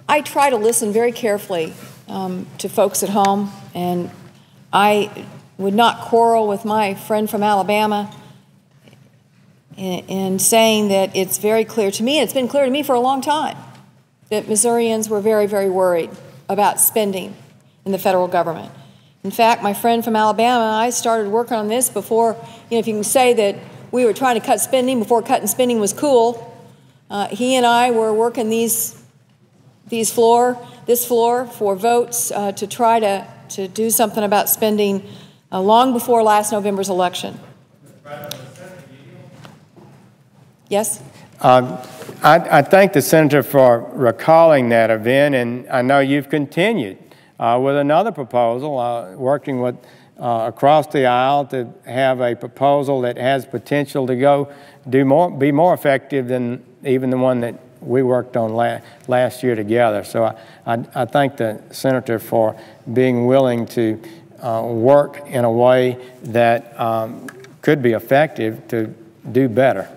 I try to listen very carefully to folks at home, and I would not quarrel with my friend from Alabama in saying that it's very clear to me, and it's been clear to me for a long time, that Missourians were very, very worried about spending in the federal government. In fact, my friend from Alabama, I started working on this before, if you can say that we were trying to cut spending before cutting spending was cool. He and I were working this floor for votes to try to do something about spending long before last November's election. Yes? I thank the senator for recalling that event, and I know you've continued with another proposal, working with across the aisle to have a proposal that has potential to be more effective than even the one that we worked on last year together. So I thank the senator for being willing to work in a way that could be effective to do better.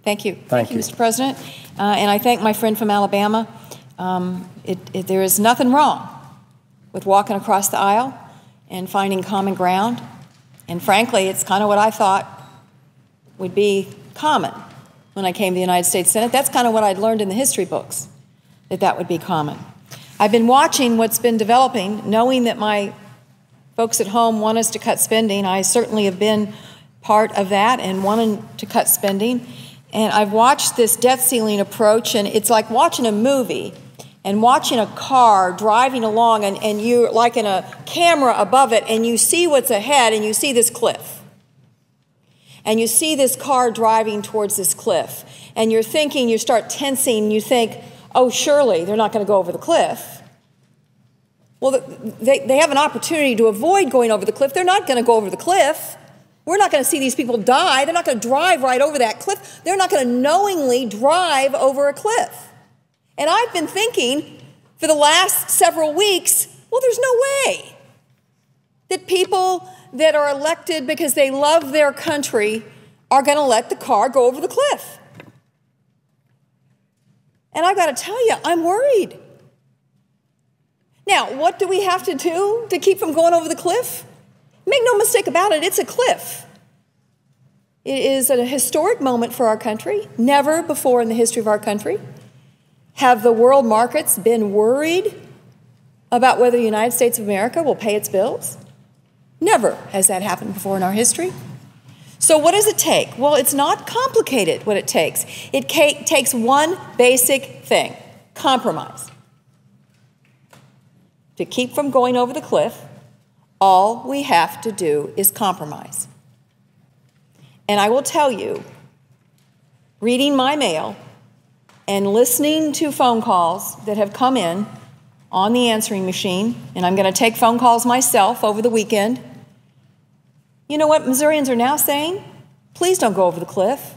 Thank you. Thank you, Mr. President. And I thank my friend from Alabama. There is nothing wrong with walking across the aisle and finding common ground. And frankly, it's kind of what I thought would be common when I came to the United States Senate. That's kind of what I'd learned in the history books, that would be common. I've been watching what's been developing, knowing that my folks at home want us to cut spending. I certainly have been part of that and wanting to cut spending. And I've watched this debt ceiling approach, and it's like watching a movie and watching a car driving along, and you're like in a camera above it, and you see what's ahead, and you see this cliff. And you see this car driving towards this cliff. And you're thinking, you start tensing, you think, oh, surely they're not going to go over the cliff. Well, they have an opportunity to avoid going over the cliff. They're not going to go over the cliff. We're not going to see these people die. They're not going to drive right over that cliff. They're not going to knowingly drive over a cliff. And I've been thinking for the last several weeks, well, there's no way that people that are elected because they love their country are going to let the car go over the cliff. And I've got to tell you, I'm worried. Now, what do we have to do to keep from going over the cliff? Make no mistake about it, it's a cliff. It is a historic moment for our country. Never before in the history of our country have the world markets been worried about whether the United States of America will pay its bills. Never has that happened before in our history. So what does it take? Well, it's not complicated what it takes. It takes one basic thing: compromise. To keep from going over the cliff, all we have to do is compromise. And I will tell you, reading my mail and listening to phone calls that have come in on the answering machine, and I'm going to take phone calls myself over the weekend, you know what Missourians are now saying? Please don't go over the cliff.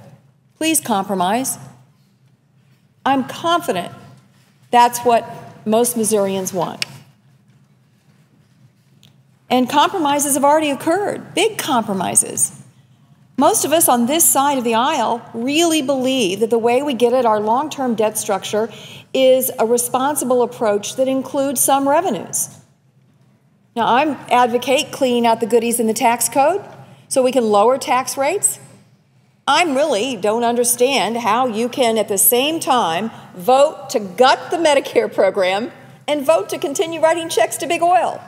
Please compromise. I'm confident that's what most Missourians want. And compromises have already occurred, big compromises. Most of us on this side of the aisle really believe that the way we get at our long-term debt structure is a responsible approach that includes some revenues. Now, I advocate cleaning out the goodies in the tax code so we can lower tax rates. I really don't understand how you can, at the same time, vote to gut the Medicare program and vote to continue writing checks to big oil.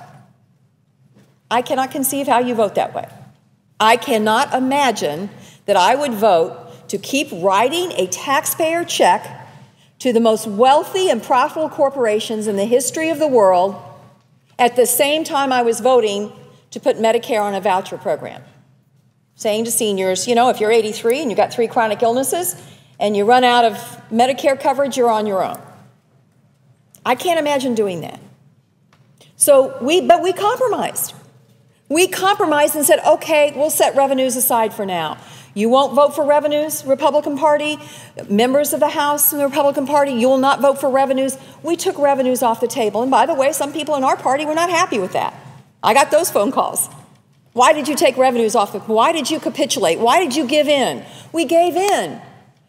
I cannot conceive how you vote that way. I cannot imagine that I would vote to keep writing a taxpayer check to the most wealthy and profitable corporations in the history of the world at the same time I was voting to put Medicare on a voucher program. Saying to seniors, you know, if you're 83 and you've got 3 chronic illnesses and you run out of Medicare coverage, you're on your own. I can't imagine doing that. But we compromised. We compromised and said, okay, we'll set revenues aside for now. You won't vote for revenues, Republican Party. Members of the House in the Republican Party, you will not vote for revenues. We took revenues off the table. And by the way, some people in our party were not happy with that. I got those phone calls. Why did you take revenues off? Why did you capitulate? Why did you give in? We gave in.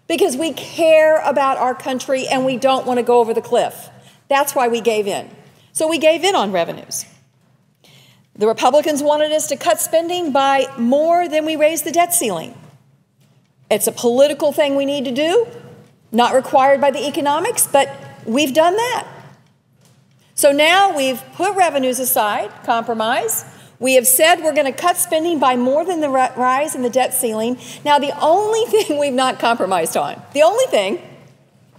because we care about our country and we don't want to go over the cliff. That's why we gave in. So we gave in on revenues. The Republicans wanted us to cut spending by more than we raised the debt ceiling. It's a political thing we need to do, not required by the economics, but we've done that. So now we've put revenues aside, compromise. We have said we're going to cut spending by more than the rise in the debt ceiling. Now, the only thing we've not compromised on, the only thing,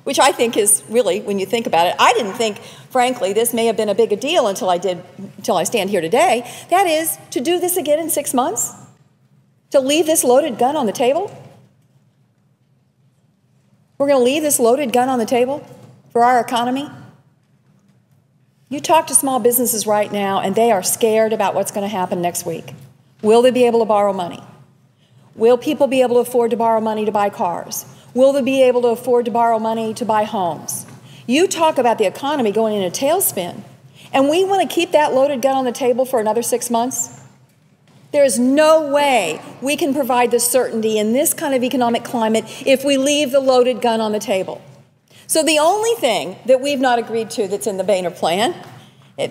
which I think is really, when you think about it, I didn't think, frankly, this may have been a big a deal until I stand here today, that is to do this again in 6 months, to leave this loaded gun on the table. We're going to leave this loaded gun on the table for our economy. You talk to small businesses right now, and they are scared about what's going to happen next week. Will they be able to borrow money? Will people be able to afford to borrow money to buy cars? Will they be able to afford to borrow money to buy homes? You talk about the economy going in a tailspin, and we want to keep that loaded gun on the table for another 6 months? There is no way we can provide the certainty in this kind of economic climate if we leave the loaded gun on the table. So the only thing that we've not agreed to that's in the Boehner plan,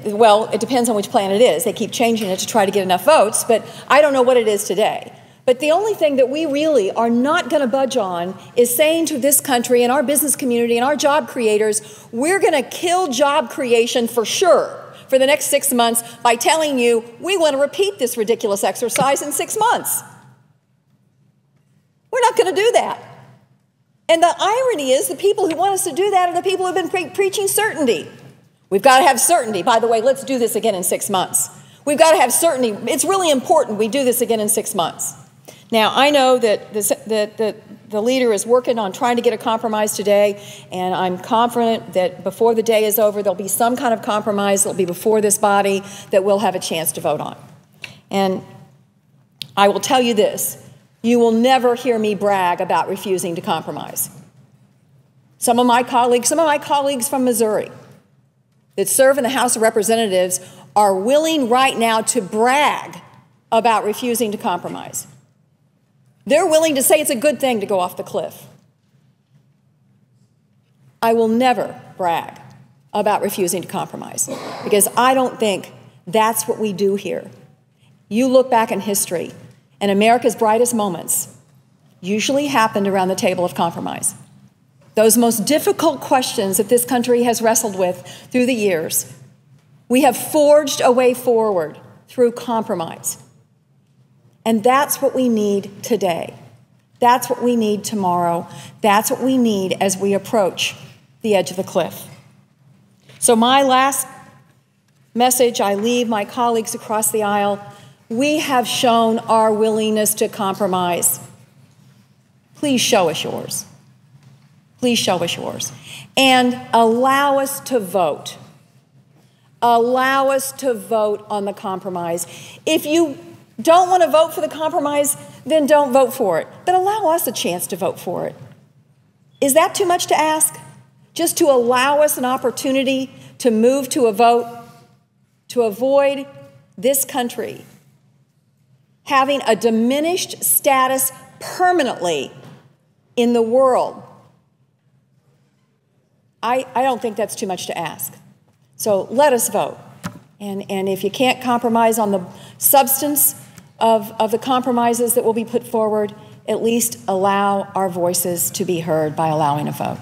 well, it depends on which plan it is. They keep changing it to try to get enough votes, but I don't know what it is today. But the only thing that we really are not going to budge on is saying to this country and our business community and our job creators, we're going to kill job creation for sure for the next 6 months by telling you we want to repeat this ridiculous exercise in 6 months. We're not going to do that. And the irony is the people who want us to do that are the people who have been preaching certainty. We've got to have certainty. By the way, let's do this again in 6 months. We've got to have certainty. It's really important we do this again in 6 months. Now, I know that the leader is working on trying to get a compromise today, and I'm confident that before the day is over, there'll be some kind of compromise that'll be before this body that we'll have a chance to vote on. And I will tell you this. You will never hear me brag about refusing to compromise. Some of my colleagues from Missouri that serve in the House of Representatives are willing right now to brag about refusing to compromise. They're willing to say it's a good thing to go off the cliff. I will never brag about refusing to compromise because I don't think that's what we do here. You look back in history, and America's brightest moments usually happened around the table of compromise. Those most difficult questions that this country has wrestled with through the years, we have forged a way forward through compromise. And that's what we need today. That's what we need tomorrow. That's what we need as we approach the edge of the cliff. So my last message I leave my colleagues across the aisle, we have shown our willingness to compromise. Please show us yours. Please show us yours. And allow us to vote. Allow us to vote on the compromise. If you don't want to vote for the compromise, then don't vote for it. But allow us a chance to vote for it. Is that too much to ask? Just to allow us an opportunity to move to a vote, to avoid this country having a diminished status permanently in the world. I don't think that's too much to ask. So let us vote. And if you can't compromise on the substance of the compromises that will be put forward, at least allow our voices to be heard by allowing a vote.